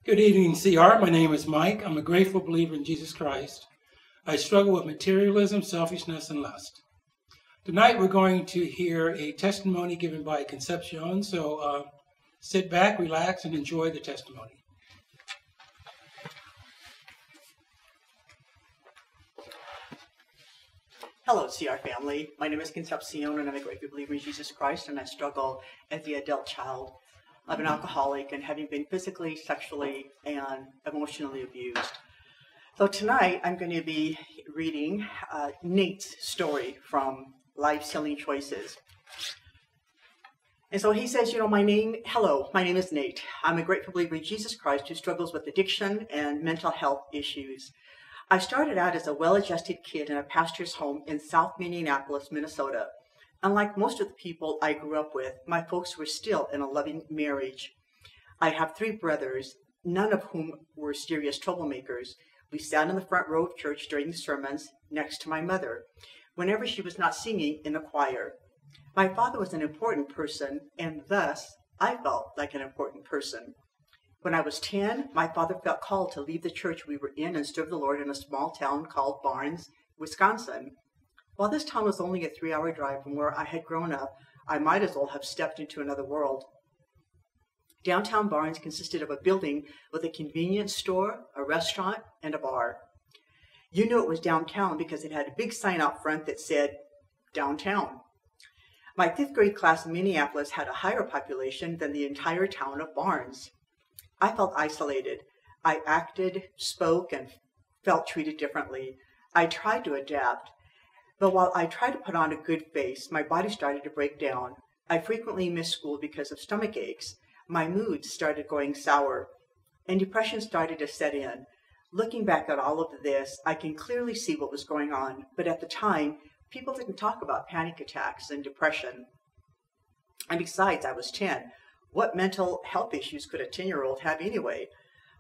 Good evening, CR. My name is Mike. I'm a grateful believer in Jesus Christ. I struggle with materialism, selfishness, and lust. Tonight we're going to hear a testimony given by Concepcion, so sit back, relax, and enjoy the testimony. Hello, CR family. My name is Concepcion, and I'm a grateful believer in Jesus Christ, and I struggle as the adult child of an alcoholic and having been physically, sexually, and emotionally abused. So tonight I'm going to be reading Nate's story from Life's Healing Choices. And so he says, my name is Nate. I'm a grateful believer in Jesus Christ who struggles with addiction and mental health issues. I started out as a well-adjusted kid in a pastor's home in South Minneapolis, Minnesota. Unlike most of the people I grew up with, my folks were still in a loving marriage. I have 3 brothers, none of whom were serious troublemakers. We sat in the front row of church during the sermons next to my mother, whenever she was not singing in the choir. My father was an important person, and thus I felt like an important person. When I was 10, my father felt called to leave the church we were in and serve the Lord in a small town called Barnes, Wisconsin. While this town was only a 3-hour drive from where I had grown up, I might as well have stepped into another world. Downtown Barnes consisted of a building with a convenience store, a restaurant, and a bar. You knew it was downtown because it had a big sign out front that said, "Downtown." My 5th grade class in Minneapolis had a higher population than the entire town of Barnes. I felt isolated. I acted, spoke, and felt treated differently. I tried to adapt. But while I tried to put on a good face, my body started to break down. I frequently missed school because of stomach aches. My mood started going sour, and depression started to set in. Looking back at all of this, I can clearly see what was going on, but at the time, people didn't talk about panic attacks and depression. And besides, I was 10. What mental health issues could a 10-year-old have anyway?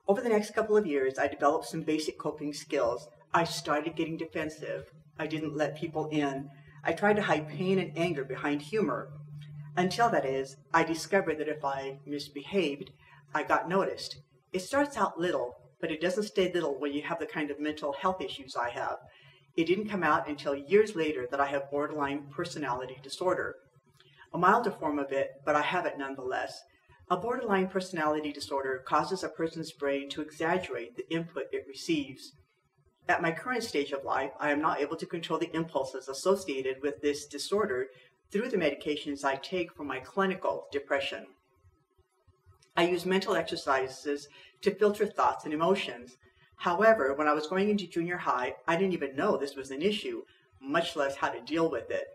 Over the next couple of years, I developed some basic coping skills. I started getting defensive. I didn't let people in. I tried to hide pain and anger behind humor. Until, that is, I discovered that if I misbehaved, I got noticed. It starts out little, but it doesn't stay little when you have the kind of mental health issues I have. It didn't come out until years later that I have borderline personality disorder. A milder form of it, but I have it nonetheless. A borderline personality disorder causes a person's brain to exaggerate the input it receives. At my current stage of life, I am not able to control the impulses associated with this disorder through the medications I take for my clinical depression. I use mental exercises to filter thoughts and emotions. However, when I was going into junior high, I didn't even know this was an issue, much less how to deal with it.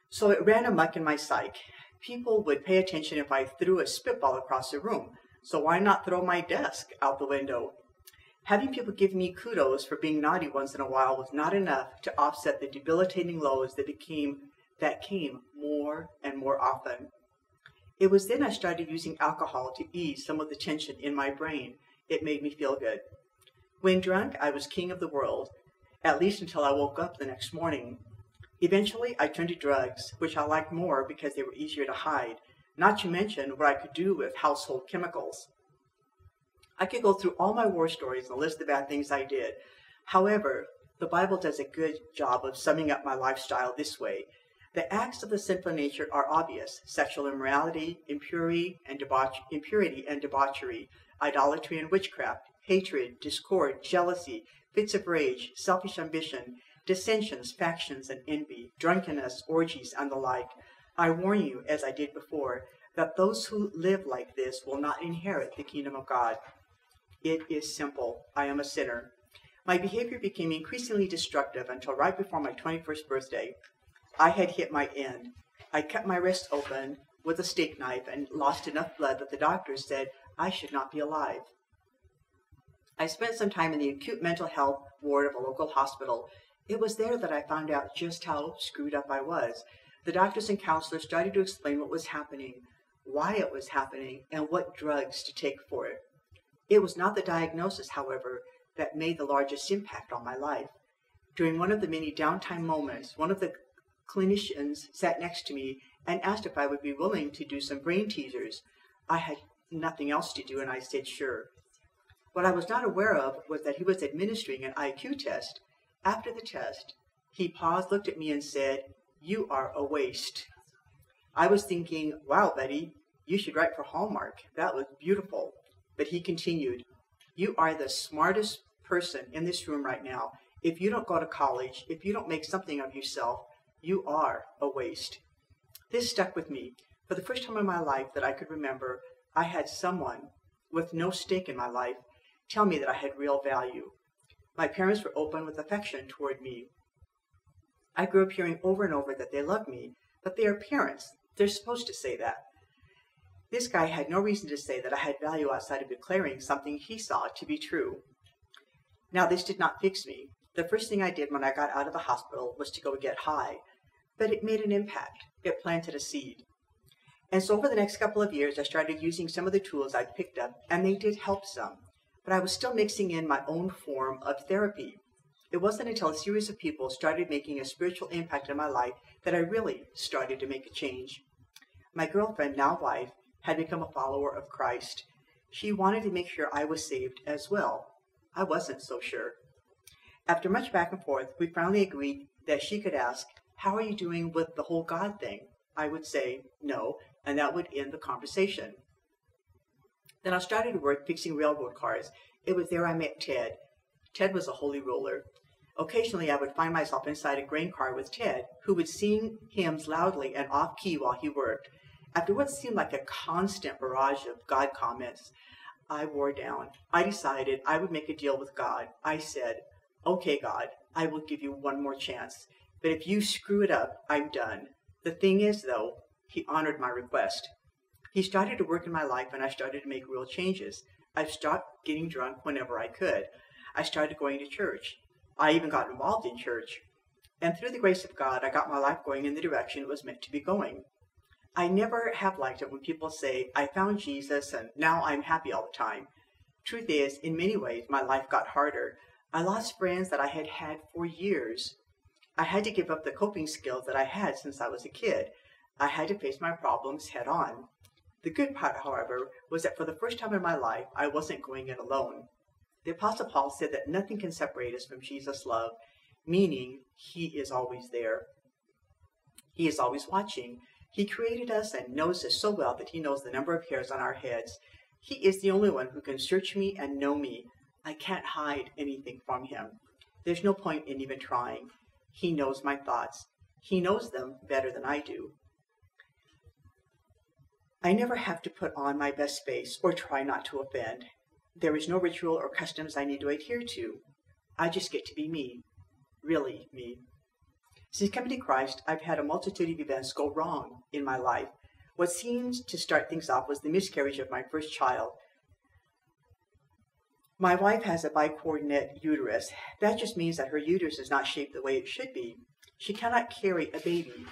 So it ran amok in my psyche. People would pay attention if I threw a spitball across the room, so why not throw my desk out the window? Having people give me kudos for being naughty once in a while was not enough to offset the debilitating lows that came more and more often. It was then I started using alcohol to ease some of the tension in my brain. It made me feel good. When drunk, I was king of the world, at least until I woke up the next morning. Eventually, I turned to drugs, which I liked more because they were easier to hide, not to mention what I could do with household chemicals. I could go through all my war stories and list the bad things I did. However, the Bible does a good job of summing up my lifestyle this way. The acts of the sinful nature are obvious: sexual immorality, impurity and debauchery, idolatry and witchcraft, hatred, discord, jealousy, fits of rage, selfish ambition, dissensions, factions, and envy, drunkenness, orgies, and the like. I warn you, as I did before, that those who live like this will not inherit the kingdom of God. It is simple. I am a sinner. My behavior became increasingly destructive until right before my 21st birthday. I had hit my end. I cut my wrist open with a steak knife and lost enough blood that the doctors said I should not be alive. I spent some time in the acute mental health ward of a local hospital. It was there that I found out just how screwed up I was. The doctors and counselors started to explain what was happening, why it was happening, and what drugs to take for it. It was not the diagnosis, however, that made the largest impact on my life. During one of the many downtime moments, one of the clinicians sat next to me and asked if I would be willing to do some brain teasers. I had nothing else to do, and I said, sure. What I was not aware of was that he was administering an IQ test. After the test, he paused, looked at me, and said, "You are a waste." I was thinking, wow, Betty, you should write for Hallmark. That was beautiful. But he continued, "You are the smartest person in this room right now. If you don't go to college, if you don't make something of yourself, you are a waste." This stuck with me. For the first time in my life that I could remember, I had someone with no stake in my life tell me that I had real value. My parents were open with affection toward me. I grew up hearing over and over that they loved me, but they are parents. They're supposed to say that. This guy had no reason to say that I had value outside of declaring something he saw to be true. Now, this did not fix me. The first thing I did when I got out of the hospital was to go get high, but it made an impact. It planted a seed. And so over the next couple of years, I started using some of the tools I'd picked up, and they did help some. But I was still mixing in my own form of therapy. It wasn't until a series of people started making a spiritual impact in my life that I really started to make a change. My girlfriend, now wife, had become a follower of Christ. She wanted to make sure I was saved as well. I wasn't so sure. After much back and forth, we finally agreed that she could ask, "How are you doing with the whole God thing?" I would say, "No," and that would end the conversation. Then I started to work fixing railroad cars. It was there I met Ted. Ted was a holy roller. Occasionally, I would find myself inside a grain car with Ted, who would sing hymns loudly and off-key while he worked. After what seemed like a constant barrage of God comments, I wore down. I decided I would make a deal with God. I said, "Okay, God, I will give you one more chance. But if you screw it up, I'm done." The thing is, though, he honored my request. He started to work in my life, and I started to make real changes. I stopped getting drunk whenever I could. I started going to church. I even got involved in church. And through the grace of God, I got my life going in the direction it was meant to be going. I never have liked it when people say, "I found Jesus and now I'm happy all the time." Truth is, in many ways, my life got harder. I lost friends that I had had for years. I had to give up the coping skills that I had since I was a kid. I had to face my problems head on. The good part, however, was that for the first time in my life, I wasn't going it alone. The Apostle Paul said that nothing can separate us from Jesus' love, meaning he is always there. He is always watching. He created us and knows us so well that he knows the number of hairs on our heads. He is the only one who can search me and know me. I can't hide anything from him. There's no point in even trying. He knows my thoughts. He knows them better than I do. I never have to put on my best face or try not to offend. There is no ritual or customs I need to adhere to. I just get to be me. Really me. Since coming to Christ, I've had a multitude of events go wrong in my life. What seemed to start things off was the miscarriage of my first child. My wife has a bicoordinate uterus. That just means that her uterus is not shaped the way it should be. She cannot carry a baby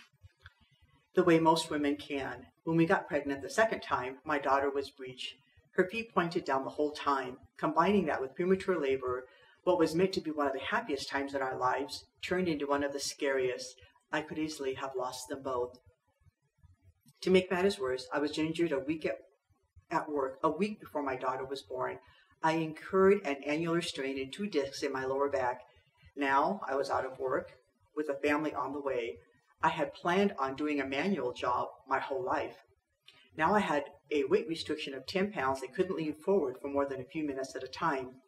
the way most women can. When we got pregnant the second time, my daughter was breech. Her feet pointed down the whole time. Combining that with premature labor, what was meant to be one of the happiest times in our lives turned into one of the scariest. I could easily have lost them both. To make matters worse, I was injured a week at work, a week before my daughter was born. I incurred an annular strain in 2 discs in my lower back. Now I was out of work with a family on the way. I had planned on doing a manual job my whole life. Now I had a weight restriction of 10 pounds and couldn't lean forward for more than a few minutes at a time.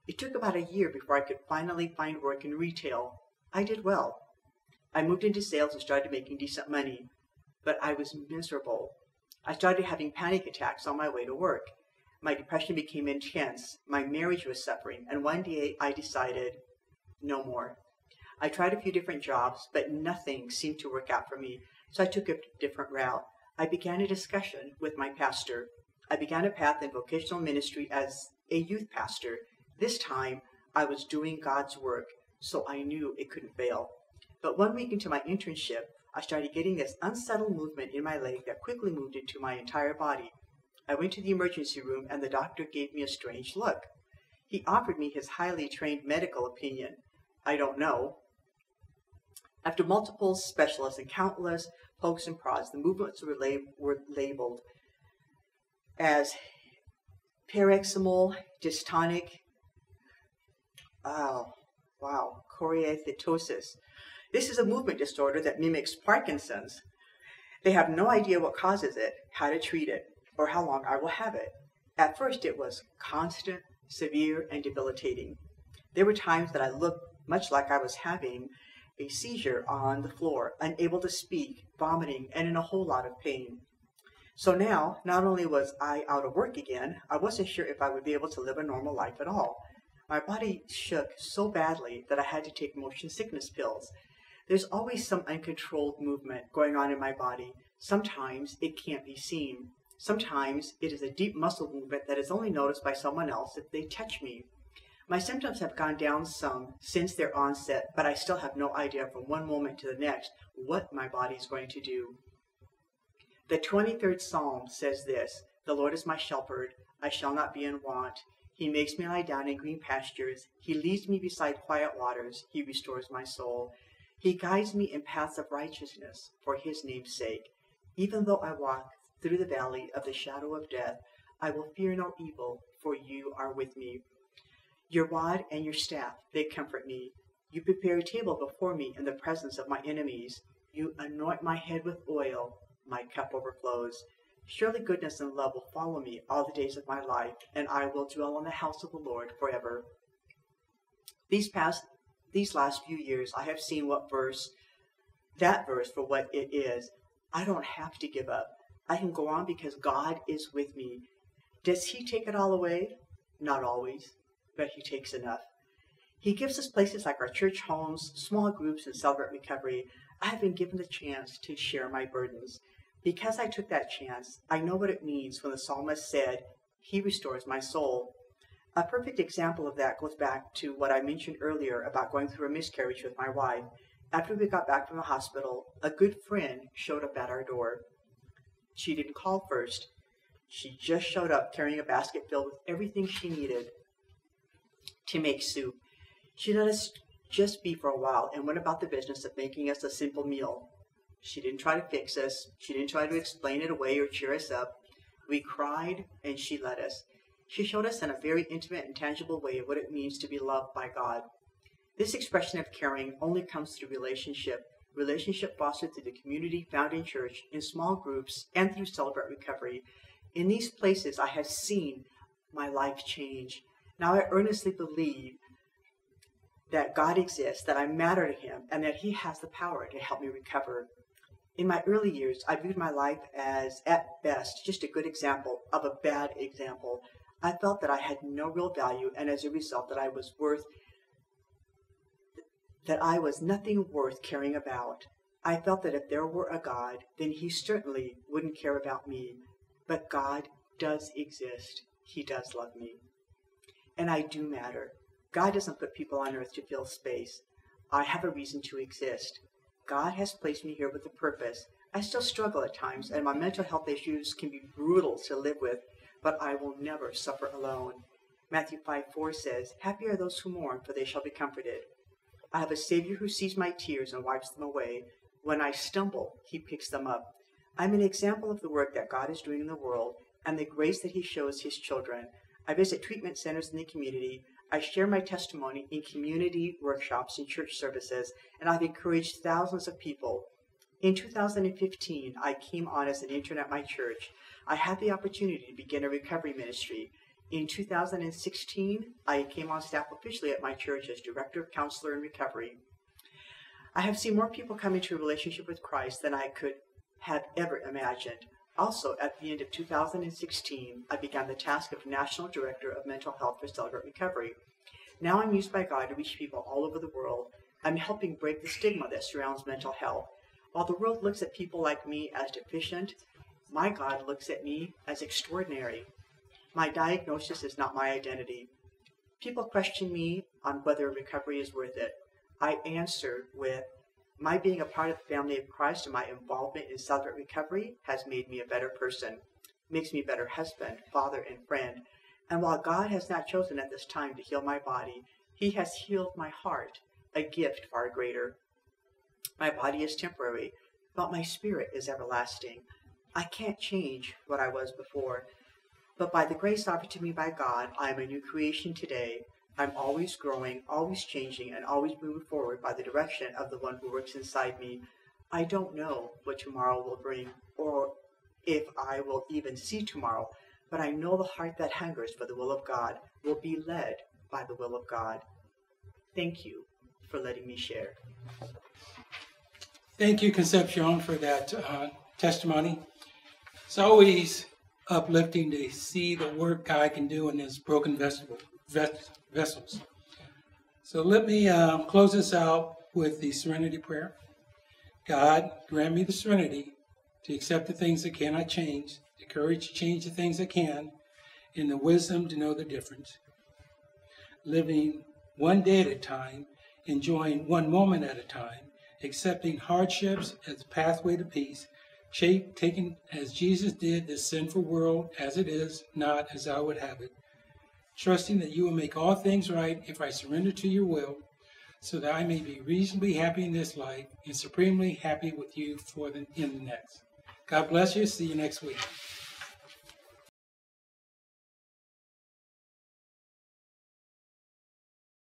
It took about a year before I could finally find work in retail. I did well. I moved into sales and started making decent money, but I was miserable. I started having panic attacks on my way to work. My depression became intense. My marriage was suffering, and one day I decided, no more. I tried a few different jobs, but nothing seemed to work out for me, so I took a different route. I began a discussion with my pastor. I began a path in vocational ministry as a youth pastor. This time, I was doing God's work, so I knew it couldn't fail. But 1 week into my internship, I started getting this unsettled movement in my leg that quickly moved into my entire body. I went to the emergency room, and the doctor gave me a strange look. He offered me his highly trained medical opinion. I don't know. After multiple specialists and countless pokes and prods, the movements were labeled as paroxysmal dystonic, choreoathetosis. This is a movement disorder that mimics Parkinson's. They have no idea what causes it, how to treat it, or how long I will have it. At first, it was constant, severe, and debilitating. There were times that I looked much like I was having a seizure on the floor, unable to speak, vomiting, and in a whole lot of pain. So now, not only was I out of work again, I wasn't sure if I would be able to live a normal life at all. My body shook so badly that I had to take motion sickness pills. There's always some uncontrolled movement going on in my body. Sometimes it can't be seen. Sometimes it is a deep muscle movement that is only noticed by someone else if they touch me. My symptoms have gone down some since their onset, but I still have no idea from one moment to the next what my body is going to do. The 23rd Psalm says this, "The Lord is my shepherd, I shall not be in want. He makes me lie down in green pastures. He leads me beside quiet waters. He restores my soul. He guides me in paths of righteousness for his name's sake. Even though I walk through the valley of the shadow of death, I will fear no evil, for you are with me. Your rod and your staff, they comfort me. You prepare a table before me in the presence of my enemies. You anoint my head with oil. My cup overflows. Surely goodness and love will follow me all the days of my life, and I will dwell in the house of the Lord forever." These last few years, I have seen that verse for what it is. I don't have to give up. I can go on because God is with me. Does he take it all away? Not always, but he takes enough. He gives us places like our church homes, small groups, and Celebrate Recovery. I have been given the chance to share my burdens. Because I took that chance, I know what it means when the psalmist said, "He restores my soul." A perfect example of that goes back to what I mentioned earlier about going through a miscarriage with my wife. After we got back from the hospital, a good friend showed up at our door. She didn't call first. She just showed up carrying a basket filled with everything she needed to make soup. She let us just be for a while and went about the business of making us a simple meal. She didn't try to fix us. She didn't try to explain it away or cheer us up. We cried, and she let us. She showed us in a very intimate and tangible way what it means to be loved by God. This expression of caring only comes through relationship fostered through the community found in church, in small groups, and through Celebrate Recovery. In these places, I have seen my life change. Now I earnestly believe that God exists, that I matter to him, and that he has the power to help me recover. In my early years, I viewed my life as, at best, just a good example of a bad example. I felt that I had no real value, and as a result, that I was nothing worth caring about. I felt that if there were a God, then he certainly wouldn't care about me. But God does exist. He does love me. And I do matter. God doesn't put people on earth to fill space. I have a reason to exist. God has placed me here with a purpose. I still struggle at times, and my mental health issues can be brutal to live with, but I will never suffer alone. Matthew 5:4 says, "Happy are those who mourn, for they shall be comforted." I have a Savior who sees my tears and wipes them away. When I stumble, he picks them up. I'm an example of the work that God is doing in the world and the grace that he shows his children. I visit treatment centers in the community. I share my testimony in community workshops and church services, and I've encouraged thousands of people. In 2015, I came on as an intern at my church. I had the opportunity to begin a recovery ministry. In 2016, I came on staff officially at my church as Director of Counselor in Recovery. I have seen more people come into a relationship with Christ than I could have ever imagined. Also, at the end of 2016, I began the task of National Director of Mental Health for Celebrate Recovery. Now I'm used by God to reach people all over the world. I'm helping break the stigma that surrounds mental health. While the world looks at people like me as deficient, my God looks at me as extraordinary. My diagnosis is not my identity. People question me on whether recovery is worth it. I answer with, my being a part of the family of Christ and my involvement in Celebrate Recovery has made me a better person, makes me a better husband, father, and friend. And while God has not chosen at this time to heal my body, he has healed my heart, a gift far greater. My body is temporary, but my spirit is everlasting. I can't change what I was before. But by the grace offered to me by God, I am a new creation today. I'm always growing, always changing, and always moving forward by the direction of the one who works inside me. I don't know what tomorrow will bring, or if I will even see tomorrow, but I know the heart that hungers for the will of God will be led by the will of God. Thank you for letting me share. Thank you, Concepcion, for that testimony. It's always uplifting to see the work God can do in His broken vessels. So let me close this out with the serenity prayer. God, grant me the serenity to accept the things that cannot change, the courage to change the things that can, and the wisdom to know the difference. Living one day at a time, enjoying one moment at a time, accepting hardships as a pathway to peace, taking as Jesus did this sinful world as it is, not as I would have it. Trusting that you will make all things right if I surrender to your will, so that I may be reasonably happy in this life and supremely happy with you in the next. God bless you. See you next week.